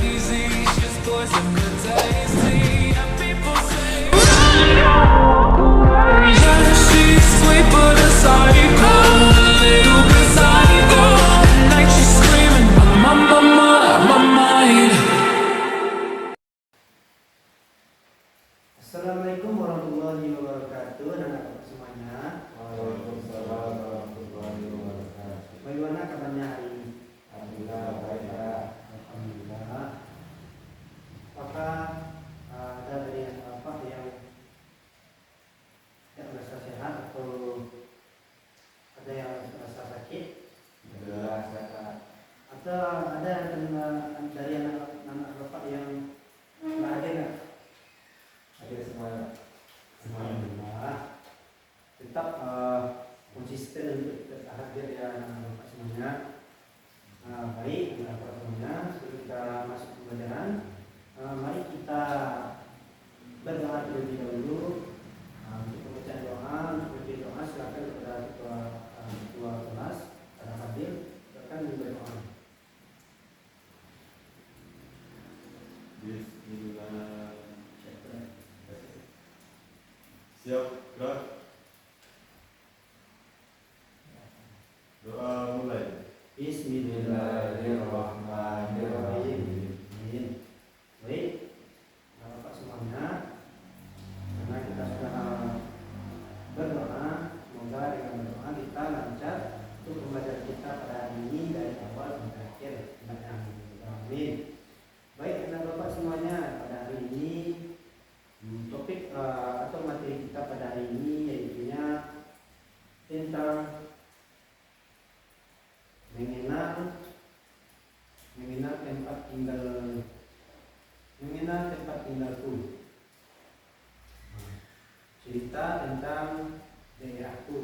crazy. She's poison the tasty. And people say, yeah, she's sweet but a psycho. A little bit psycho. At night she's screaming, my mind. Assalamualaikum warahmatullahi wabarakatuh, anak-anak semuanya. Waalaikumsalam warahmatullahi wabarakatuh. Bagaimana kabarnya hari ini? Alhamdulillah baik Pak. Alhamdulillah. Apakah ada dari apa yang merasa sehat atau ada yang merasa sakit? Alhamdulillah sehat. Atau ada dari anak-anak bapak yang nggak ada nggak? Ada semuanya. Alhamdulillah. Tetap konsisten untuk hadir ya anak-anak bapak semuanya. Baik, anak-anak semuanya, sebelum kita masuk ke pelajaran, mari kita berdoa terlebih dahulu. Untuk pembacaan doa, silakan kepada ketua kelas pada hadir, silakan berdoa. Bismillah. Siap, gerak. Doa mulai. Bismillahirrahmanirrahim. Baik, Bapak semuanya, karena kita sudah berdoa, semoga dengan berdoa kita lancar untuk pembelajaran kita pada hari ini dari awal sampai akhir. Amin. Baik, anak Bapak semuanya, pada hari ini topik atau materi kita pada hari ini yaitu tentang mengenal tempat tinggalku. Cerita tentang daerahku.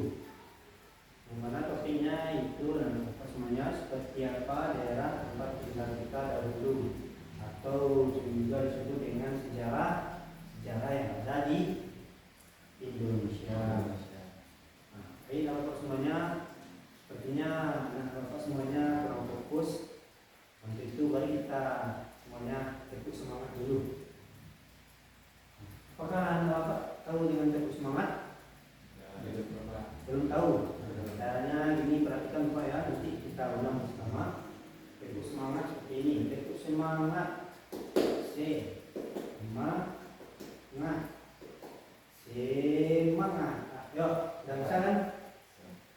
Yang mana topiknya itu semuanya seperti apa daerah tempat tinggal kita dahulu, atau juga disebut dengan sejarah yang ada di Indonesia. Baik, Bapak semuanya, sepertinya anak Bapak semuanya kurang fokus. Untuk itu mari kita semuanya tekuk semangat dulu. Apakah anak Bapak tahu dengan tekuk semangat? Belum tahu. Caranya gini, perhatikan Bapak ya, nanti kita ulang bersama. Tekuk semangat seperti ini. Tekuk semangat. Semangat. Yuk, udah bisa kan?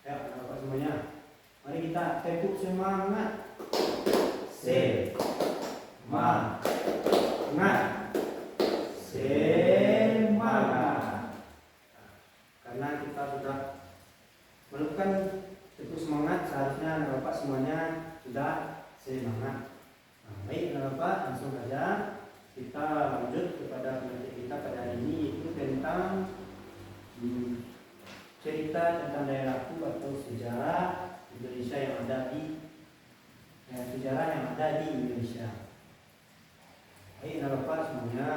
Ya, Bapak semuanya. Mari kita tekuk semangat. Semangat. Semangat. Karena kita sudah melakukan tekuk semangat, seharusnya Bapak semuanya sudah semangat. Baik, Bapak, langsung saja kita lanjut kepada materi kita pada hari ini, yaitu tentang cerita tentang daerahku atau sejarah Indonesia yang ada di Indonesia. Baik, Bapak semuanya,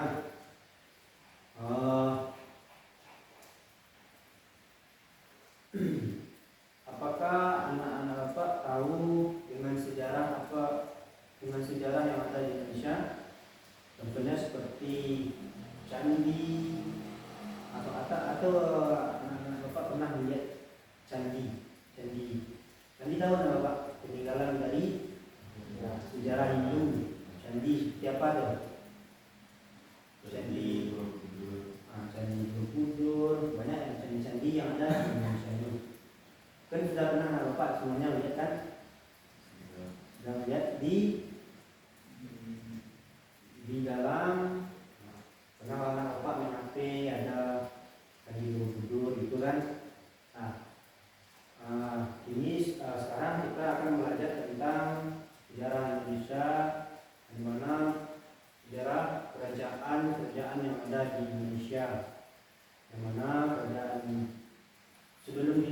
apakah anak-anak Bapak tahu dengan sejarah yang ada di Indonesia? Contohnya seperti candi atau anak-anak Bapak pernah melihat candi tahu nggak Bapak? Peninggalan dari sejarah Hindu. Candi siapa tuh? Candi Borobudur, banyak candi-candi yang ada di Indonesia itu. Kan sudah pernah Bapak semuanya lihat kan? Sudah lihat di dalam, pernah anak Bapak main HP ada Candi Borobudur itu kan? Ini sekarang kita akan belajar tentang sejarah Indonesia, di mana sejarah kerajaan yang ada di Indonesia, yang mana kerajaan sebelum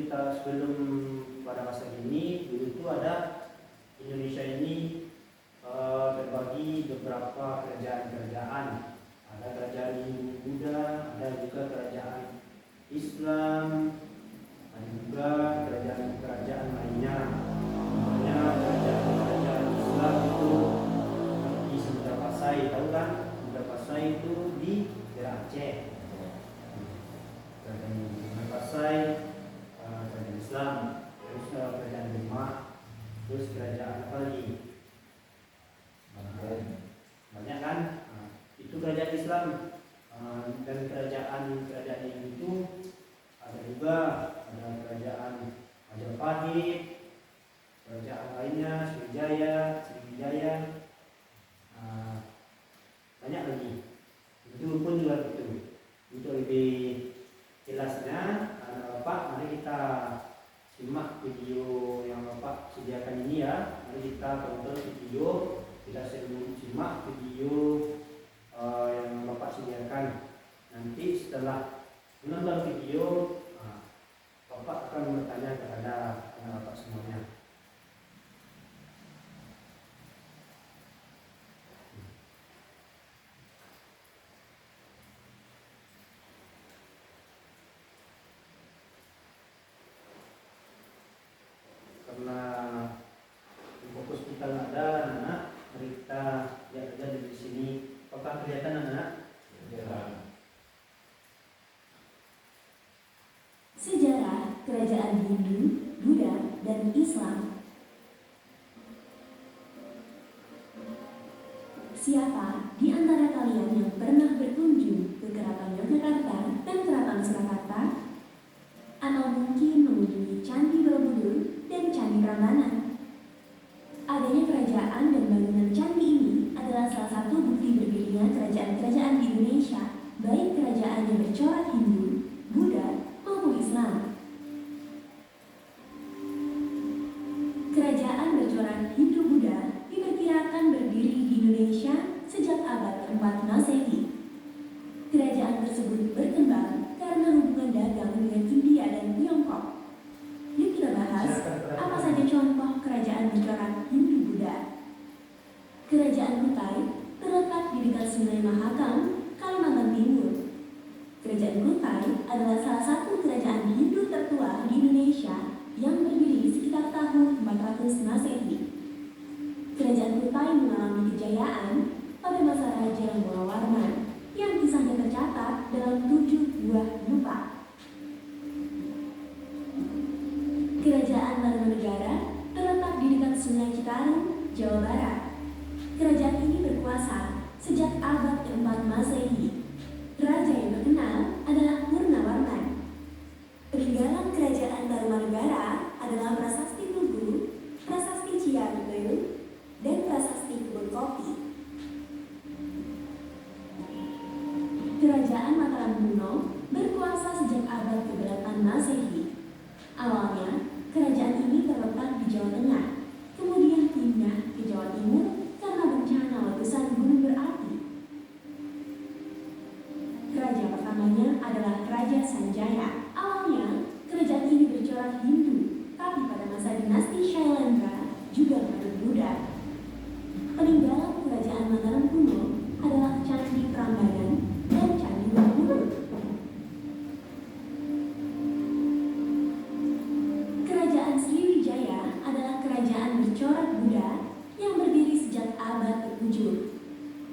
pada masa ini dulu itu ada Indonesia ini terbagi beberapa kerajaan. Ada kerajaan Hindu Buddha, ada juga kerajaan Islam, ada juga kerajaan lainnya. Misalnya kerajaan Islam itu seperti Sunda Pasai itu di daerah Aceh. Kerajaan Pasai kerajaan Islam, terus kerajaan Demak, terus kerajaan apa lagi? Banyak kan? Itu kerajaan Islam. Dan kerajaan yang itu ada juga ada kerajaan Majapahit, kerajaan lainnya Sriwijaya, banyak lagi. Itu pun juga begitu. Untuk lebih jelasnya, Bapak, mari kita simak video yang Bapak sediakan ini ya. Mari kita tonton video, kita simak video yang Bapak sediakan. Nanti setelah menonton video, Bapak akan bertanya kepada Bapak semuanya. Karena fokus kita nggak ada anak, mari kita lihat aja di sini. Apakah kelihatan anak? Sejarah kerajaan Hindu, Buddha, dan Islam. Siapa di antara kalian yang pernah berkunjung ke Keraton Yogyakarta dan Keraton Surakarta? Atau mungkin mengunjungi Candi Borobudur dan Candi Prambanan? Adanya kerajaan dan bangunan candi ini adalah salah satu bukti berdirinya kerajaan-kerajaan di Indonesia, baik kerajaan yang bercorak Hindu, Buddha, maupun Islam. Kerajaan bercorak Hindu-Buddha diperkirakan berdiri di Indonesia sejak abad ke-4 Masehi. Kerajaan tersebut berkembang karena hubungan dagang dengan India dan Tiongkok. Yuk kita bahas apa saja contoh kerajaan bercorak Hindu-Buddha. Kerajaan Kutai terletak di dekat Sungai Mahakam, Kalimantan Timur. Kerajaan Kutai adalah salah satu kerajaan Hindu tertua di Indonesia yang berdiri sekitar tahun 400 Masehi. Kerajaan Kutai mengalami kejayaan pada masa Raja Mulawarman yang kisahnya tercatat dalam 7 buah dupa. Kerajaan Tarumanegara terletak di dekat Sungai Citarum, Jawa Barat. Kerajaan ini berkuasa sejak abad ke-4 Masehi. Raja yang terkenal adalah Purnawarman. Peninggalan kerajaan Tarumanegara adalah Prasasti Tugu, Prasasti Cianjur, dan Prasasti Kebun Kopi. Kerajaan Mataram kuno berkuasa sejak abad ke-8 Masehi. Awalnya, kerajaan ini terletak di Jawa Tengah, kemudian pindah ke Jawa Timur karena bencana letusan gunung berapi. Raja pertamanya adalah Raja Sanjaya. Awalnya, kerajaan ini bercorak Hindu, tapi pada masa dinasti Shailendra juga menganut Buddha. Peninggalan kerajaan Mataram kuno adalah Candi Prambanan dan Candi Borobudur. Kerajaan Sriwijaya adalah kerajaan bercorak Buddha yang berdiri sejak abad ke-7.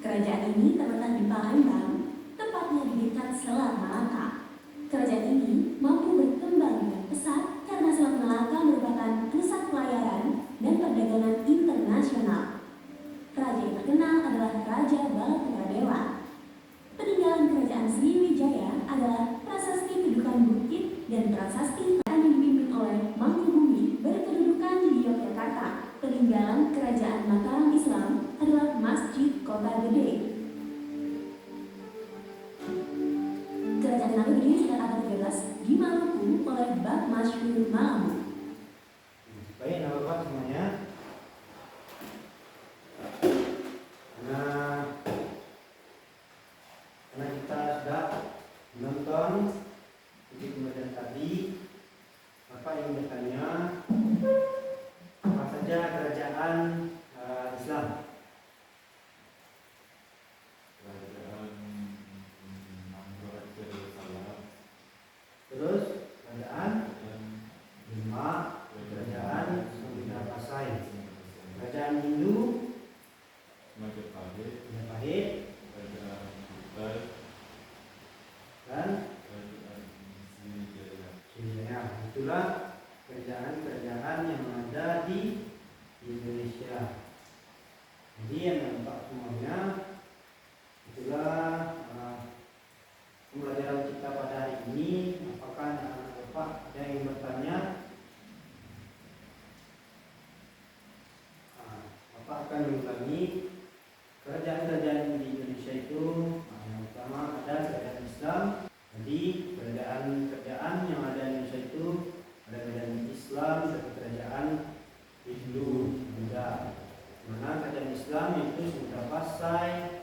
Kerajaan ini terletak di Palembang, tepatnya di dekat Selat Malaka. Kerajaan ini mampu berkembang dengan pesat karena Selat Malaka merupakan pusat pelayaran dan perdagangan internasional. Raja yang terkenal adalah Raja Balatradewa. Peninggalan kerajaan Sriwijaya adalah Prasasti Kedukan Bukit dan Prasasti yang dipimpin oleh Mangkubumi berkedudukan di Yogyakarta. Peninggalan kerajaan Mataram Islam adalah Masjid Kota Gede. Kerajaan yang berdiri sejak abad 13 di Maluku oleh Bab Masyhur Malamu. Baik, Bapak semuanya. Karena kita sudah menonton video kemudian tadi, Bapak ingin bertanya apa saja kerajaan Islam? Kerajaan Manggarai Salah, Terus kerajaan Demak, Jadi anak-anak semuanya, itulah pembelajaran kita pada hari ini. Apakah anak-anak Bapak ada yang bertanya? Bapak akan mengulangi kerajaan-kerajaan di Indonesia itu. Yang pertama ada kerajaan Islam. Jadi kerajaan yang ada di Indonesia itu ada kerajaan Islam dan kerajaan Hindu. Mana kerajaan Islam itu Samudra Pasai,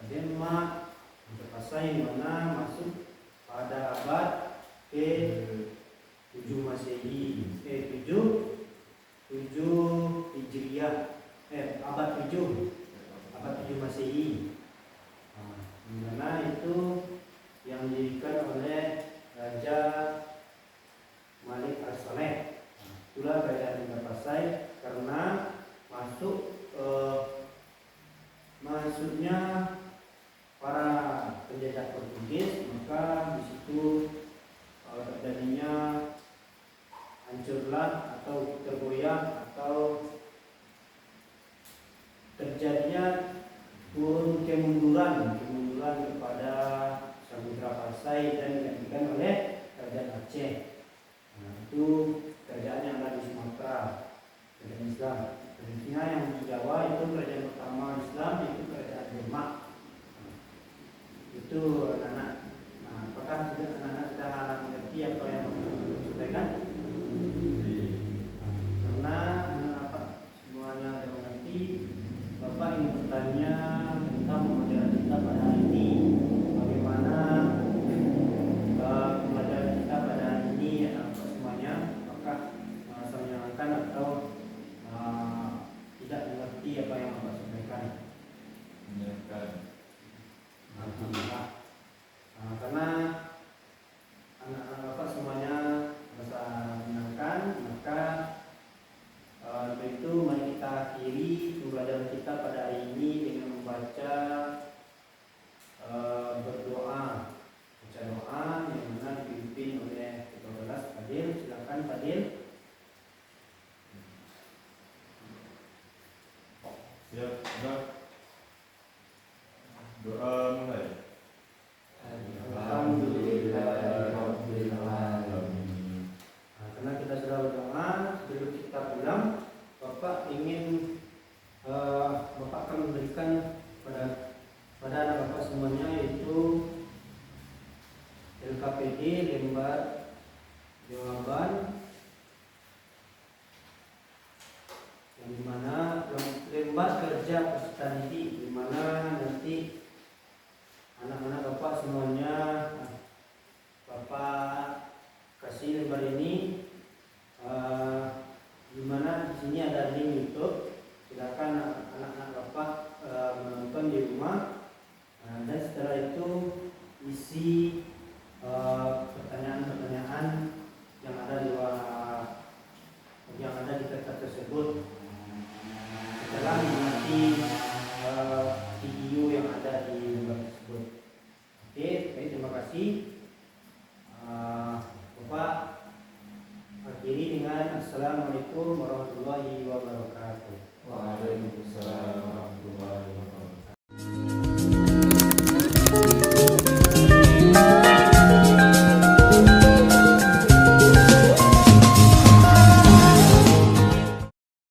Denmark, Samudra Pasai mana masuk pada abad ke-7 Masehi, 7 Hijriah, abad 7 Masehi. Di mana itu yang didirikan oleh Raja Malik As-Saleh. Itulah kerajaan Samudra Pasai karena maksudnya para penjajah Portugis, maka di situ terjadinya hancurlah atau tergoyah atau terjadinya kemunduran kepada Samudra Pasai dan digantikan oleh kerajaan Aceh. Itu kerajaan yang ada di Sumatera, kerajaan Islam. Selanjutnya yang di Jawa itu kerajaan pertama Islam yaitu kerajaan Demak. Itu anak-anak. Apakah anak-anak sudah mengerti apa yang saya sampaikan? Karena anak-anak semuanya sudah mengerti, Bapak ingin bertanya tentang pembelajaran kita pada hari ini. Bagaimana pembelajaran kita pada hari ini anak-anak semuanya? Apakah merasa menyenangkan atau tidak mengerti apa yang Bapak sampaikan? Menyenangkan. Alhamdulillah. Karena anak-anak Bapak semuanya merasa menyenangkan, maka itu mari kita akhiri pembelajaran kita pada hari ini dengan membaca berdoa. Baca doa yang mana dipimpin oleh Ketua Kelas Fadil. Silakan Fadil. Siap, sudah. Doa mulai. Karena kita sudah berdoa, sebelum kita pulang, Bapak ingin Bapak akan memberikan pada anak Bapak semuanya yaitu LKPD lembar jawaban yang dimana lembar kerja peserta didik, dimana nanti anak-anak Bapak semuanya Bapak kasih lembar ini, dimana di sini ada link YouTube. Silakan anak-anak Bapak menonton di rumah, dan setelah itu isi pertanyaan-pertanyaan yang ada di kertas tersebut. Setelah menikmati video yang ada di lembar tersebut. Oke, baik, terima kasih.